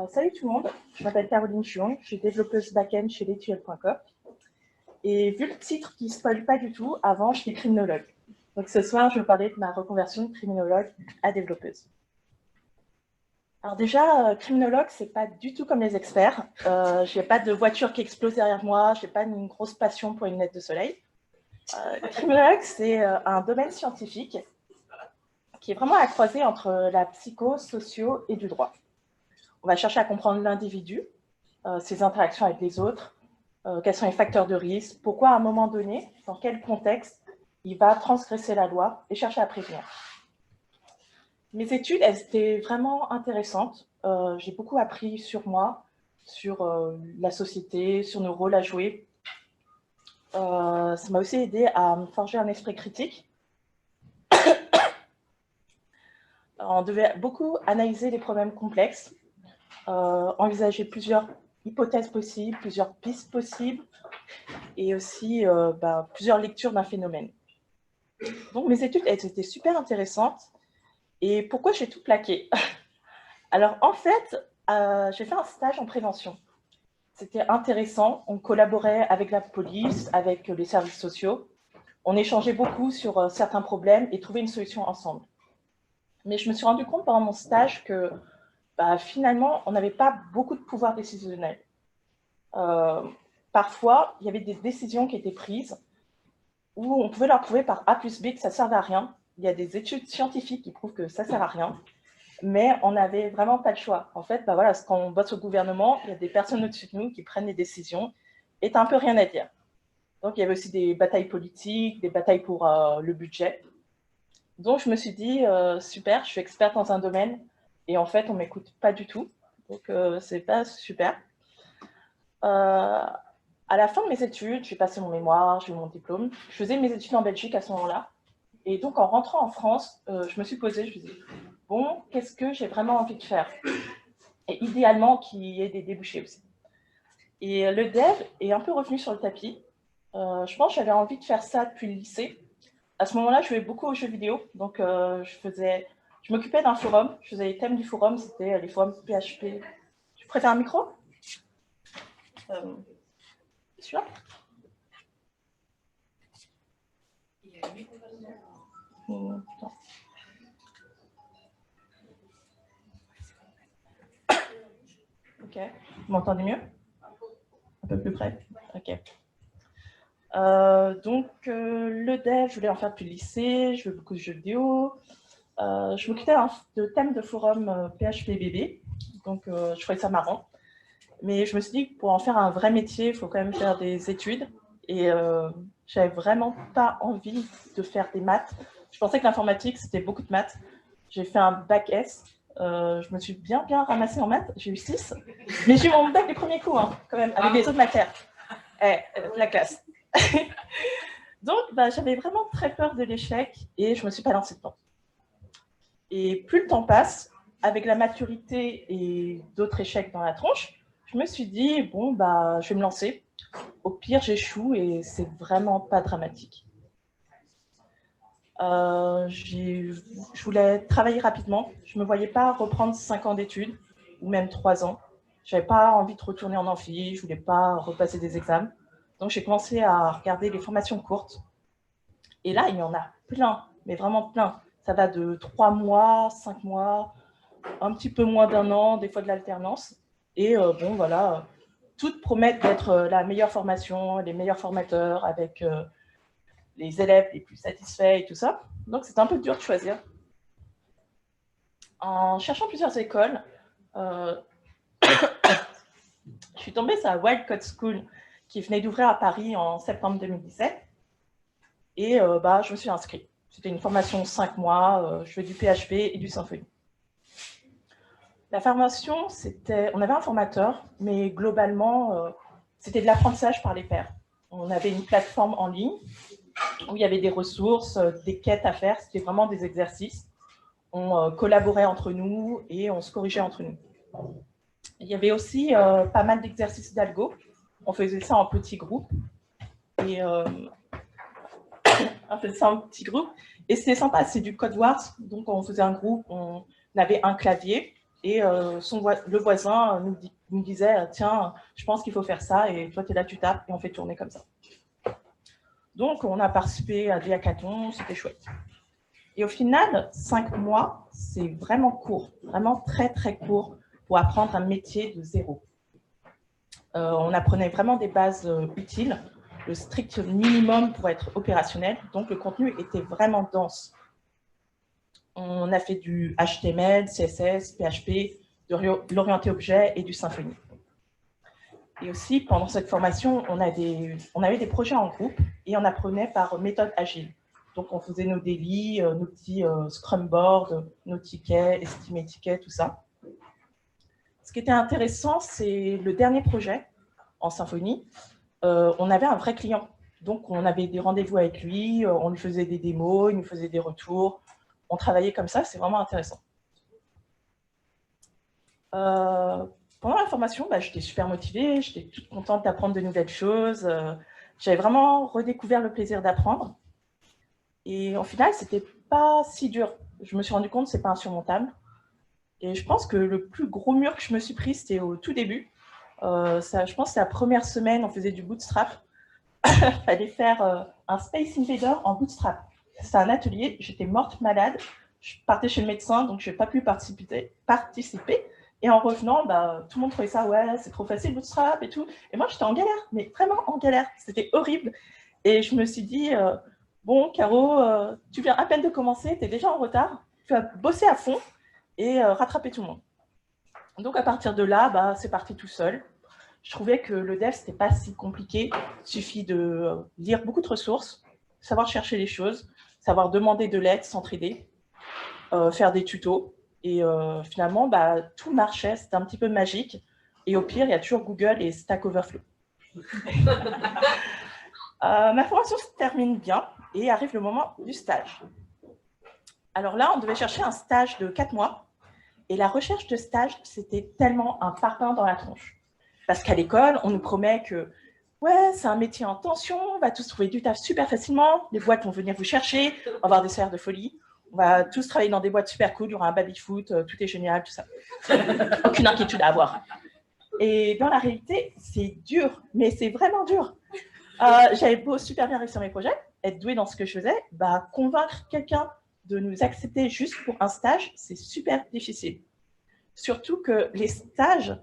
Salut tout le monde, je m'appelle Caroline Chiong, je suis développeuse back-end chez Letuel.com. Et vu le titre qui ne spoil pas du tout, avant je suis criminologue. Donc ce soir, je vais vous parler de ma reconversion de criminologue à développeuse. Alors déjà, criminologue, c'est pas du tout comme les experts. Je n'ai pas de voiture qui explose derrière moi, je n'ai pas une grosse passion pour une lunette de soleil. Criminologue, c'est un domaine scientifique qui est vraiment à croiser entre la psycho, socio et du droit. On va chercher à comprendre l'individu, ses interactions avec les autres, quels sont les facteurs de risque, pourquoi à un moment donné, dans quel contexte, il va transgresser la loi et chercher à prévenir. Mes études, elles étaient vraiment intéressantes. J'ai beaucoup appris sur moi, sur la société, sur nos rôles à jouer. Ça m'a aussi aidé à me forger un esprit critique. On devait beaucoup analyser les problèmes complexes, envisager plusieurs hypothèses possibles, plusieurs pistes possibles, et aussi plusieurs lectures d'un phénomène. Donc mes études, elles étaient super intéressantes. Et pourquoi j'ai tout plaqué? Alors en fait, j'ai fait un stage en prévention. C'était intéressant, on collaborait avec la police, avec les services sociaux. On échangeait beaucoup sur certains problèmes et trouvait une solution ensemble. Mais je me suis rendu compte pendant mon stage que finalement, on n'avait pas beaucoup de pouvoir décisionnel. Parfois, il y avait des décisions qui étaient prises où on pouvait leur prouver par A plus B que ça ne servait à rien. Il y a des études scientifiques qui prouvent que ça ne sert à rien, mais on n'avait vraiment pas le choix. En fait, voilà, quand on bosse au gouvernement, il y a des personnes au-dessus de nous qui prennent les décisions et tu n'as un peu rien à dire. Donc, il y avait aussi des batailles politiques, des batailles pour le budget. Donc, je me suis dit, super, je suis experte dans un domaine et en fait, on ne m'écoute pas du tout. Donc, c'est pas super. À la fin de mes études, j'ai passé mon mémoire, j'ai eu mon diplôme. Je faisais mes études en Belgique à ce moment-là. Et donc, en rentrant en France, je me suis posée, je me disais, bon, qu'est-ce que j'ai vraiment envie de faire? Et idéalement, qu'il y ait des débouchés aussi. Et le dev est un peu revenu sur le tapis. Je pense que j'avais envie de faire ça depuis le lycée. À ce moment-là, je jouais beaucoup aux jeux vidéo. Donc, je m'occupais d'un forum. Je faisais les thèmes du forum, c'était les forums PHP. Tu préfères un micro? Celui-là? Ok. Vous m'entendez mieux? Un peu plus près? Ok. Le dev, je voulais en faire depuis le lycée, je jouais beaucoup de jeux vidéo. Je m'occupais de thèmes de forum PHP BB, donc je trouvais ça marrant. Mais je me suis dit que pour en faire un vrai métier, il faut quand même faire des études. Et j'avais vraiment pas envie de faire des maths. Je pensais que l'informatique, c'était beaucoup de maths. J'ai fait un bac S. Je me suis bien ramassée en maths. J'ai eu 6. Mais j'ai eu mon bac du premier coup, hein, quand même, avec les autres matières. La classe. Donc, j'avais vraiment très peur de l'échec et je me suis pas lancée dedans. Et plus le temps passe, avec la maturité et d'autres échecs dans la tronche, je me suis dit, bon, je vais me lancer. Au pire, j'échoue et c'est vraiment pas dramatique. Je voulais travailler rapidement. Je ne me voyais pas reprendre 5 ans d'études ou même 3 ans. Je n'avais pas envie de retourner en amphi, je ne voulais pas repasser des examens. Donc, j'ai commencé à regarder les formations courtes. Et là, il y en a plein, mais vraiment plein. Ça va de 3 mois, 5 mois, un petit peu moins d'1 an, des fois de l'alternance. Et toutes promettent d'être la meilleure formation, les meilleurs formateurs, avec les élèves les plus satisfaits et tout ça. Donc, c'est un peu dur de choisir. En cherchant plusieurs écoles, je suis tombée sur la Wild Code School qui venait d'ouvrir à Paris en septembre 2017. Et je me suis inscrite. C'était une formation 5 mois, je fais du PHP et du Symfony. La formation, on avait un formateur, mais globalement, c'était de l'apprentissage par les pairs. On avait une plateforme en ligne où il y avait des ressources, des quêtes à faire, c'était vraiment des exercices. On collaborait entre nous et on se corrigeait entre nous. Il y avait aussi pas mal d'exercices d'algo. On faisait ça en petits groupes. Et on faisait ça en petits groupes. Et c'était sympa, c'est du Code Wars. Donc on faisait un groupe, on avait un clavier. Et le voisin nous disait, tiens, je pense qu'il faut faire ça, et toi, tu es là, tu tapes, et on fait tourner comme ça. Donc, on a participé à des hackathons, c'était chouette. Et au final, 5 mois, c'est vraiment court, vraiment très, très court pour apprendre un métier de zéro. On apprenait vraiment des bases utiles, le strict minimum pour être opérationnel, donc le contenu était vraiment dense. On a fait du HTML, CSS, PHP, de l'orienté objet et du Symfony. Et aussi, pendant cette formation, on avait des projets en groupe et on apprenait par méthode agile. Donc, on faisait nos daily, nos petits Scrum boards, nos tickets, estimer tickets, tout ça. Ce qui était intéressant, c'est le dernier projet en Symfony. On avait un vrai client. Donc, on avait des rendez-vous avec lui, on lui faisait des démos, il nous faisait des retours. On travaillait comme ça, c'est vraiment intéressant. Pendant la formation, j'étais super motivée, j'étais toute contente d'apprendre de nouvelles choses. J'avais vraiment redécouvert le plaisir d'apprendre. Et au final, c'était pas si dur. Je me suis rendu compte que c'est pas insurmontable. Et je pense que le plus gros mur que je me suis pris, c'était au tout début. Je pense que c'est la première semaine, on faisait du bootstrap. Il fallait faire un Space Invader en bootstrap. C'était un atelier, j'étais morte malade. Je partais chez le médecin, donc je n'ai pas pu participer. Et en revenant, tout le monde trouvait ça, ouais, c'est trop facile, bootstrap et tout. Et moi, j'étais en galère, mais vraiment en galère. C'était horrible. Et je me suis dit, bon, Caro, tu viens à peine de commencer, tu es déjà en retard. Tu vas bosser à fond et rattraper tout le monde. Donc, à partir de là, c'est parti tout seul. Je trouvais que le dev, c'était pas si compliqué. Il suffit de lire beaucoup de ressources, savoir chercher les choses, savoir demander de l'aide, s'entraider, faire des tutos. Et finalement, tout marchait, c'était un petit peu magique. Et au pire, il y a toujours Google et Stack Overflow. Ma formation se termine bien et arrive le moment du stage. Alors là, on devait chercher un stage de 4 mois. Et la recherche de stage, c'était tellement un parpaing dans la tronche. Parce qu'à l'école, on nous promet que ouais, c'est un métier en tension, on va tous trouver du taf super facilement, les boîtes vont venir vous chercher, on va avoir des salaires de folie, on va tous travailler dans des boîtes super cool, il y aura un baby-foot, tout est génial, tout ça. Aucune inquiétude à avoir. Et dans la réalité, c'est dur, mais c'est vraiment dur. J'avais beau super bien réussir mes projets, être douée dans ce que je faisais, convaincre quelqu'un de nous accepter juste pour un stage, c'est super difficile. Surtout que les stages,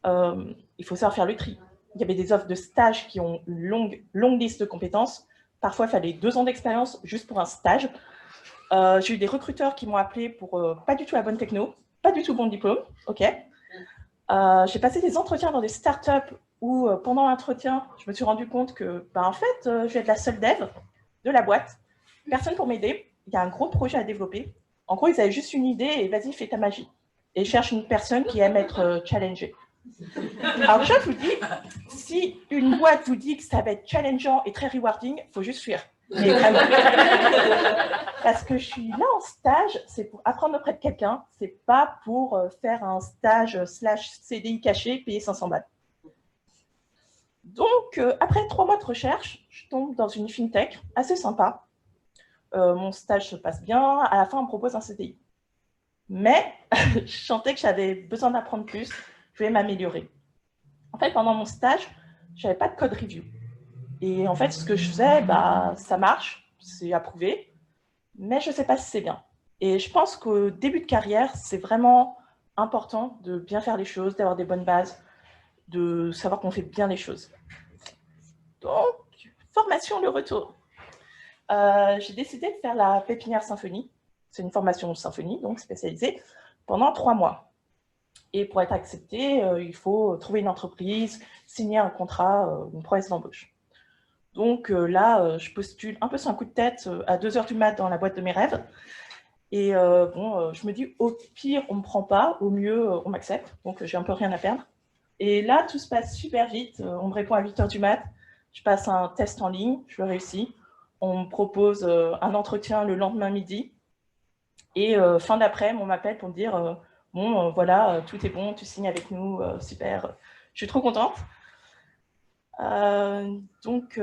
il faut savoir faire le tri. Il y avait des offres de stages qui ont une longue liste de compétences. Parfois, il fallait 2 ans d'expérience juste pour un stage. J'ai eu des recruteurs qui m'ont appelé pour pas du tout la bonne techno, pas du tout bon diplôme. Ok. J'ai passé des entretiens dans des startups où, pendant l'entretien, je me suis rendu compte que, en fait, je vais être la seule dev de la boîte. Personne pour m'aider. Il y a un gros projet à développer. En gros, ils avaient juste une idée et vas-y, fais ta magie. Et cherche une personne qui aime être challengée. Alors, je vous dis, si une boîte vous dit que ça va être challengeant et très rewarding, il faut juste fuir. Mais vraiment. Parce que je suis là en stage, c'est pour apprendre auprès de quelqu'un, c'est pas pour faire un stage / CDI caché, payer 500 balles. Donc, après 3 mois de recherche, je tombe dans une fintech assez sympa. Mon stage se passe bien, à la fin, on me propose un CDI. Mais je sentais que j'avais besoin d'apprendre plus, je voulais m'améliorer. En fait, pendant mon stage, je n'avais pas de code review. Et en fait, ce que je faisais, ça marche, c'est approuvé, mais je ne sais pas si c'est bien. Et je pense qu'au début de carrière, c'est vraiment important de bien faire les choses, d'avoir des bonnes bases, de savoir qu'on fait bien les choses. Donc, formation, le retour. J'ai décidé de faire la pépinière Symfony. C'est une formation Symfony, donc spécialisée, pendant 3 mois. Et pour être accepté, il faut trouver une entreprise, signer un contrat, une promesse d'embauche. Donc là, je postule un peu sur un coup de tête à 2h du mat dans la boîte de mes rêves. Et je me dis, au pire, on ne me prend pas, au mieux, on m'accepte. Donc, j'ai un peu rien à perdre. Et là, tout se passe super vite. On me répond à 8h du mat. Je passe un test en ligne, je le réussis. On me propose un entretien le lendemain midi. Et fin d'après-midi, on m'appelle pour me dire, bon, voilà, tout est bon, tu signes avec nous, super. Je suis trop contente. Donc,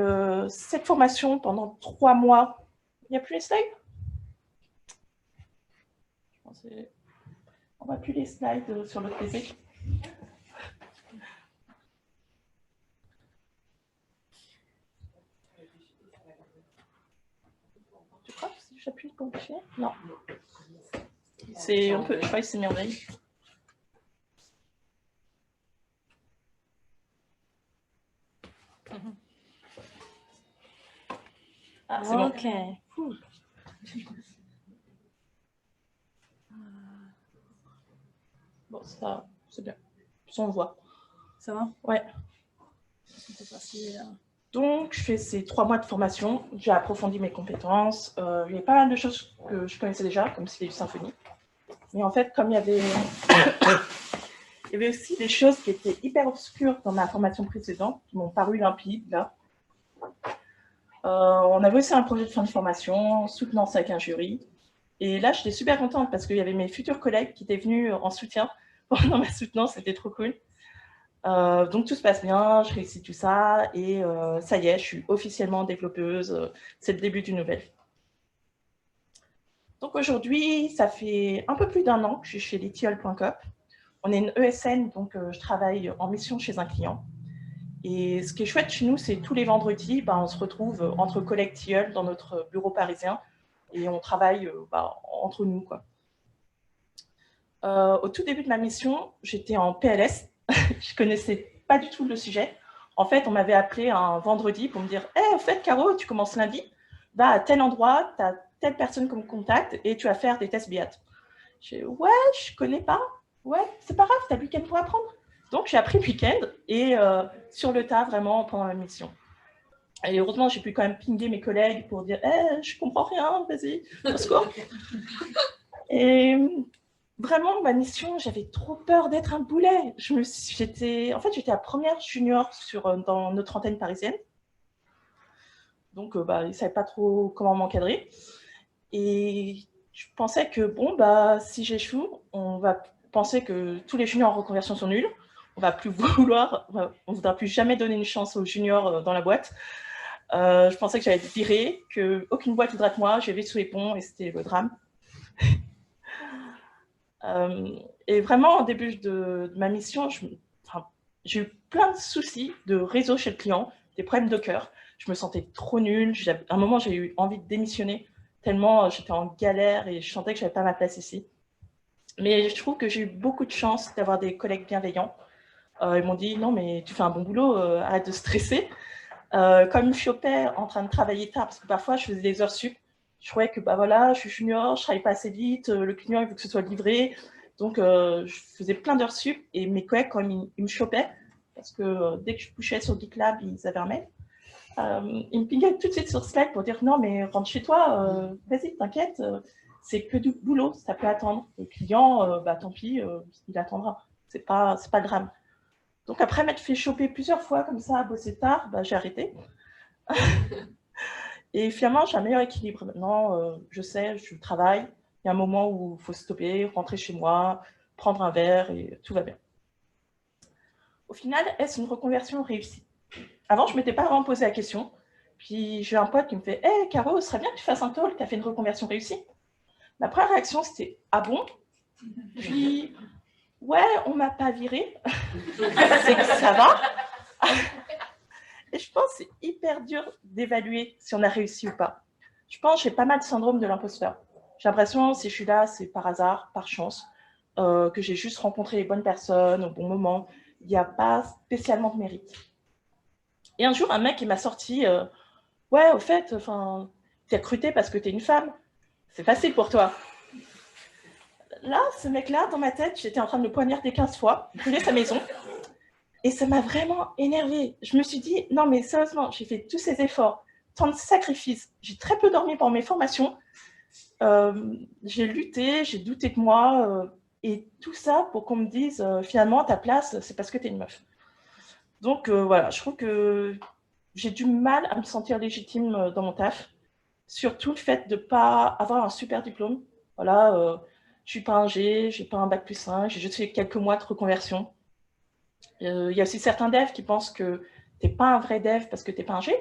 cette formation, pendant 3 mois, il n'y a plus les slides ? voit plus les slides sur l'autre PC. Je crois que si j'appuie pour bouger, non. Je crois que c'est merveilleux. Ah, c'est bon. Ok. Bon, ça, c'est bien. On voit. Ça va? Ouais. Donc, je fais ces 3 mois de formation. J'ai approfondi mes compétences. Il y a pas mal de choses que je connaissais déjà, comme Syllabi Symfony. Mais en fait, comme il y avait aussi des choses qui étaient hyper obscures dans ma formation précédente, qui m'ont paru limpides, là. On avait aussi un projet de fin de formation, soutenance avec un jury. Et là, j'étais super contente parce qu'il y avait mes futurs collègues qui étaient venus en soutien pendant ma soutenance, c'était trop cool. Donc tout se passe bien, je réussis tout ça et ça y est, je suis officiellement développeuse, c'est le début d'une nouvelle vie. Donc aujourd'hui, ça fait un peu plus d'1 an que je suis chez Litiol.coop. On est une ESN, donc je travaille en mission chez un client. Et ce qui est chouette chez nous, c'est tous les vendredis, on se retrouve entre collègues Tilleul dans notre bureau parisien et on travaille entre nous, quoi. Au tout début de ma mission, j'étais en PLS. Je connaissais pas du tout le sujet. En fait, on m'avait appelé un vendredi pour me dire « en fait, Caro, tu commences lundi, va à tel endroit, tu as telle personne comme contact et tu vas faire des tests BIAT. » J'ai dit « Ouais, je connais pas. Ouais, c'est pas grave, tu as le week-end pour apprendre. » Donc, j'ai appris le week-end et sur le tas, vraiment, pendant la mission. Et heureusement, j'ai pu quand même pinguer mes collègues pour dire « je comprends rien, vas-y, au secours. » Et vraiment, ma mission, j'avais trop peur d'être un boulet. J'étais la première junior dans notre antenne parisienne. Donc, ils ne savaient pas trop comment m'encadrer. Et je pensais que, si j'échoue, on va penser que tous les juniors en reconversion sont nuls. On ne voudra plus jamais donner une chance aux juniors dans la boîte. Je pensais que j'allais être virée, qu'aucune boîte ne voudrait de moi, je vais sous les ponts et c'était le drame. Et vraiment, au début de ma mission, j'ai eu plein de soucis de réseau chez le client, des problèmes de cœur. Je me sentais trop nulle. À un moment, j'ai eu envie de démissionner, tellement j'étais en galère et je sentais que je n'avais pas ma place ici. Mais je trouve que j'ai eu beaucoup de chance d'avoir des collègues bienveillants. Ils m'ont dit « Non, mais tu fais un bon boulot, arrête de stresser. » Comme ils me chopaient en train de travailler tard, parce que parfois, je faisais des heures sup, je trouvais que je suis junior, je ne travaille pas assez vite, le client il veut que ce soit livré. Donc, je faisais plein d'heures sup et mes collègues, quand ils me chopaient, parce que dès que je couchais sur GitLab, ils avaient un mail, ils me pingaient tout de suite sur Slack pour dire « Non, mais rentre chez toi, vas-y, t'inquiète, c'est que du boulot, ça peut attendre. Le client, tant pis, il attendra. C'est pas le drame. » Donc, après m'être fait choper plusieurs fois comme ça, à bosser tard, j'ai arrêté. Et finalement, j'ai un meilleur équilibre. Maintenant, je sais, je travaille. Il y a un moment où il faut stopper, rentrer chez moi, prendre un verre et tout va bien. Au final, est-ce une reconversion réussie? Avant, je ne m'étais pas vraiment posé la question. Puis, j'ai un pote qui me fait « Hey, Caro, ce serait bien que tu fasses un talk, tu as fait une reconversion réussie. » Ma première réaction, c'était « Ah bon ?» Puis, « Ouais, on ne m'a pas viré. » C'est que ça va. Et je pense que c'est hyper dur d'évaluer si on a réussi ou pas. Je pense que j'ai pas mal de syndrome de l'imposteur. J'ai l'impression que si je suis là, c'est par hasard, par chance, que j'ai juste rencontré les bonnes personnes au bon moment. Il n'y a pas spécialement de mérite. Et un jour, un mec m'a sorti « Ouais, au fait, t'es recruté parce que t'es une femme. C'est facile pour toi. » Là, ce mec-là, dans ma tête, j'étais en train de le poignarder 15 fois, brûler sa maison. Et ça m'a vraiment énervée. Je me suis dit, non mais sérieusement, j'ai fait tous ces efforts, tant de sacrifices, j'ai très peu dormi pendant mes formations, j'ai lutté, j'ai douté de moi, et tout ça pour qu'on me dise, finalement, ta place, c'est parce que t'es une meuf. Donc voilà, je trouve que j'ai du mal à me sentir légitime dans mon taf, surtout le fait de ne pas avoir un super diplôme. Voilà, je suis pas un G, j'ai pas un bac+5, j'ai juste fait quelques mois de reconversion. Il y a aussi certains devs qui pensent que tu n'es pas un vrai dev parce que tu n'es pas un G.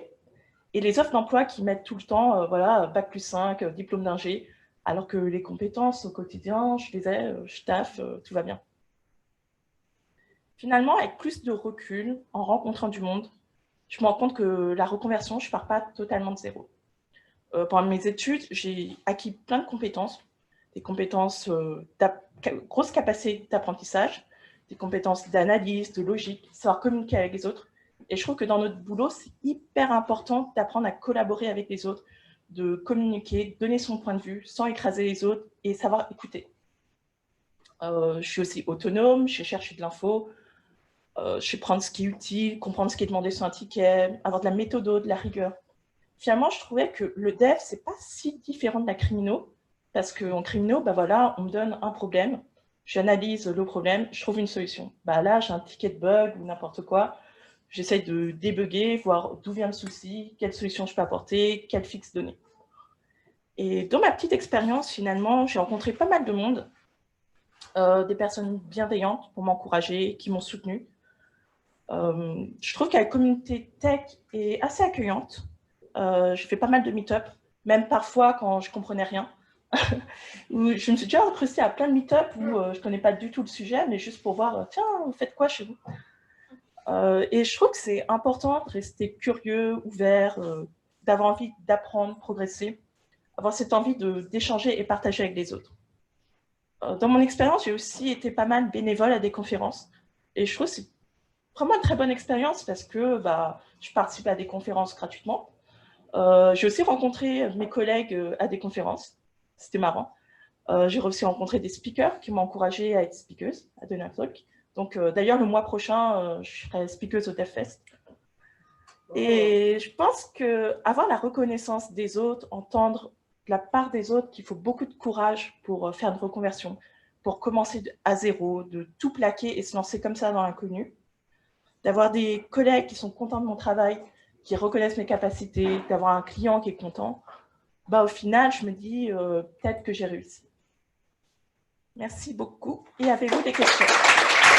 Et les offres d'emploi qui mettent tout le temps, voilà, bac+5, diplôme d'ingé, alors que les compétences au quotidien, je les ai, je taffe, tout va bien. Finalement, avec plus de recul, en rencontrant du monde, je me rends compte que la reconversion, je ne pars pas totalement de zéro. Pendant mes études, j'ai acquis plein de compétences, des compétences, grosse capacité d'apprentissage, des compétences d'analyse, de logique, savoir communiquer avec les autres. Et je trouve que dans notre boulot, c'est hyper important d'apprendre à collaborer avec les autres, de communiquer, donner son point de vue sans écraser les autres et savoir écouter. Je suis aussi autonome, je sais chercher de l'info, je sais prendre ce qui est utile, comprendre ce qui est demandé sur un ticket, avoir de la méthode, de la rigueur. Finalement, je trouvais que le dev, c'est pas si différent de la crimino, parce qu'en crimino, bah voilà, on me donne un problème, j'analyse le problème, je trouve une solution. Bah là, j'ai un ticket de bug ou n'importe quoi, j'essaye de débugger, voir d'où vient le souci, quelle solution je peux apporter, quel fixe donner. Et dans ma petite expérience, finalement, j'ai rencontré pas mal de monde, des personnes bienveillantes pour m'encourager, qui m'ont soutenue. Je trouve que la communauté tech est assez accueillante. Je fais pas mal de meet-up, même parfois quand je comprenais rien. Je me suis déjà recrustée à plein de meet-up où je connais pas du tout le sujet, mais juste pour voir, tiens, vous faites quoi chez vous? Et je trouve que c'est important de rester curieux, ouvert, d'avoir envie d'apprendre, progresser, avoir cette envie d'échanger et partager avec les autres. Dans mon expérience, j'ai aussi été pas mal bénévole à des conférences, et je trouve que c'est vraiment une très bonne expérience parce que bah, je participe à des conférences gratuitement. J'ai aussi rencontré mes collègues à des conférences. C'était marrant. J'ai aussi rencontré des speakers qui m'ont encouragée à être speakeuse, à donner un talk. Donc, d'ailleurs, le mois prochain, je serai speakeuse au DevFest. Et je pense qu'avoir la reconnaissance des autres, entendre de la part des autres qu'il faut beaucoup de courage pour faire une reconversion, pour commencer à zéro, de tout plaquer et se lancer comme ça dans l'inconnu, d'avoir des collègues qui sont contents de mon travail, qui reconnaissent mes capacités, d'avoir un client qui est content, bah, au final, je me dis peut-être que j'ai réussi. Merci beaucoup. Et avez-vous des questions?